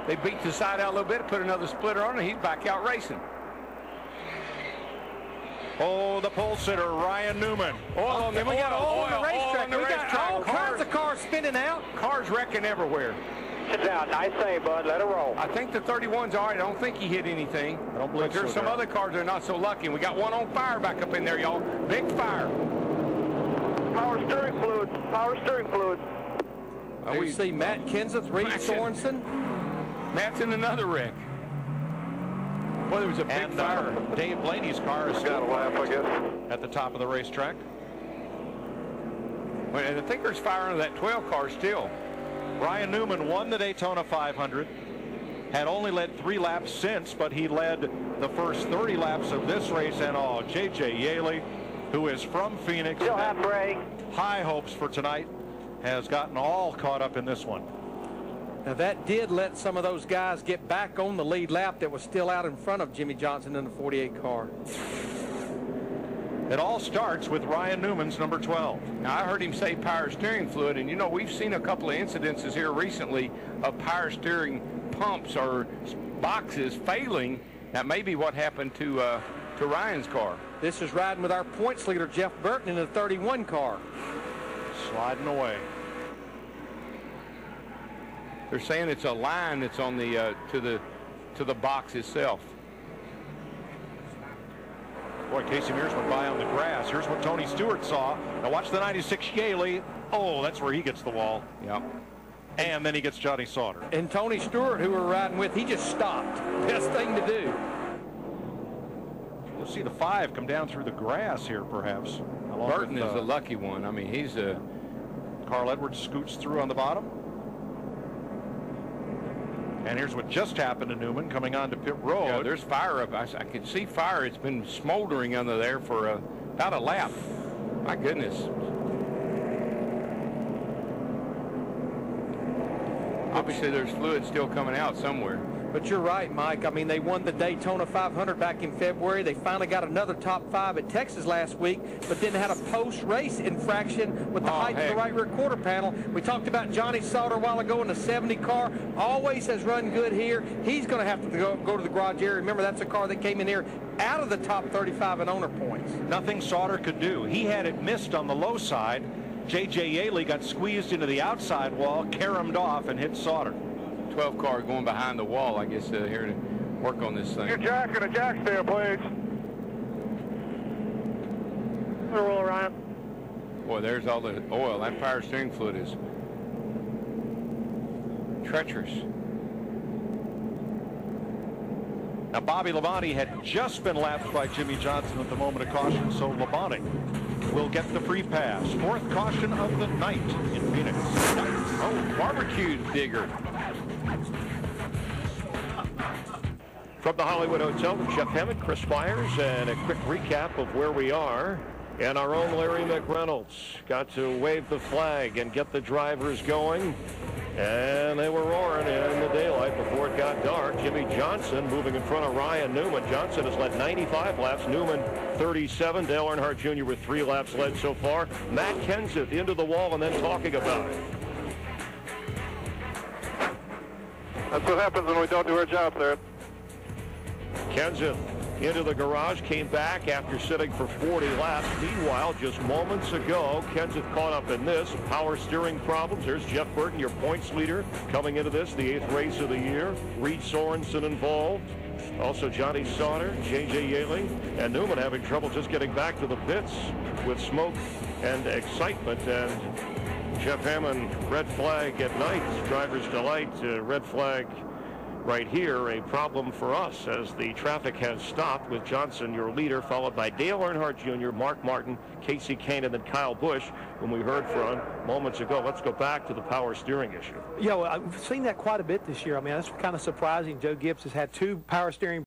They beat the side out a little bit, put another splitter on, and he's back out racing. Oh, the pole sitter, Ryan Newman. Oil on the, we got oil on the racetrack. We got all kinds of cars spinning out. Cars wrecking everywhere. Sit down. Nice save, bud. Let it roll. I think the 31's all right. I don't think he hit anything. I don't believe but there's some other cars that are not so lucky. And we got one on fire back up in there, y'all. Big fire. Power steering fluid. Power steering fluid. We see Matt Kenseth, Reed Sorensen. Matt's in another wreck. Well, there was a big fire. Dave Blaney's car is Got a laugh, I guess. at the top of the racetrack. Well, and I think there's fire under that 12 car still. Ryan Newman won the Daytona 500. Had only led 3 laps since, but he led the first 30 laps of this race. And J.J. Yaley, who is from Phoenix, Still have brake. high hopes for tonight, has gotten all caught up in this one. Now that did let some of those guys get back on the lead lap that was still out in front of Jimmy Johnson in the 48 car. It all starts with Ryan Newman's number 12. Now, I heard him say power steering fluid, and you know, we've seen a couple of incidences here recently of power steering pumps or boxes failing. That may be what happened to Ryan's car. This is riding with our points leader, Jeff Burton, in the 31 car. Sliding away. They're saying it's a line that's on the to the box itself. Boy, Casey Mears went by on the grass. Here's what Tony Stewart saw. Now watch the 96 Yaley. Oh, that's where he gets the wall. Yep. And then he gets Johnny Sauter. And Tony Stewart, who we're riding with, he just stopped. Best thing to do. We'll see the 5 come down through the grass here, perhaps. Burton is the lucky one. I mean, he's a... Carl Edwards scoots through on the bottom. And here's what just happened to Newman coming onto pit road. Yeah, there's fire up. I can see fire. It's been smoldering under there for about a lap. My goodness. Obviously, there's fluid still coming out somewhere. But you're right, Mike. I mean, they won the Daytona 500 back in February. They finally got another top 5 at Texas last week, but then had a post-race infraction with the height of the right rear quarter panel. We talked about Johnny Sauter a while ago in the 70 car. Always has run good here. He's going to have to go to the garage area. Remember, that's a car that came in here out of the top 35 in owner points. Nothing Sauter could do. He had it missed on the low side. J.J. Yaley got squeezed into the outside wall, caromed off, and hit Sauter. 12 car going behind the wall, I guess, here to work on this thing. Your jack and a jack stand, please. Roll, Ryan. Boy, there's all the oil. That power steering fluid is treacherous. Now, Bobby Labonte had just been lapped by Jimmy Johnson at the moment of caution, so Labonte will get the free pass. 4th caution of the night in Phoenix. Oh, barbecue digger. From the Hollywood Hotel with Jeff Hammond, Chris Myers, and a quick recap of where we are. And our own Larry McReynolds got to wave the flag and get the drivers going. And they were roaring in the daylight before it got dark. Jimmy Johnson moving in front of Ryan Newman. Johnson has led 95 laps. Newman 37. Dale Earnhardt Jr. with 3 laps led so far. Matt Kenseth into the wall and then talking about it. That's what happens when we don't do our job there. Kenseth into the garage, came back after sitting for 40 laps. Meanwhile, just moments ago, Kenseth caught up in this. Power steering problems. There's Jeff Burton, your points leader, coming into this, the 8th race of the year. Reed Sorensen involved. Also Johnny Sauter, J.J. Yaley, and Newman having trouble just getting back to the pits with smoke and excitement. And Jeff Hammond, red flag at night. Driver's delight, red flag right here, a problem for us as the traffic has stopped with Johnson, your leader, followed by Dale Earnhardt Jr., Mark Martin, Casey Kane, and then Kyle Busch, whom we heard from moments ago. Let's go back to the power steering issue. Yeah, well, I've seen that quite a bit this year. I mean, that's kind of surprising. Joe Gibbs has had 2 power steering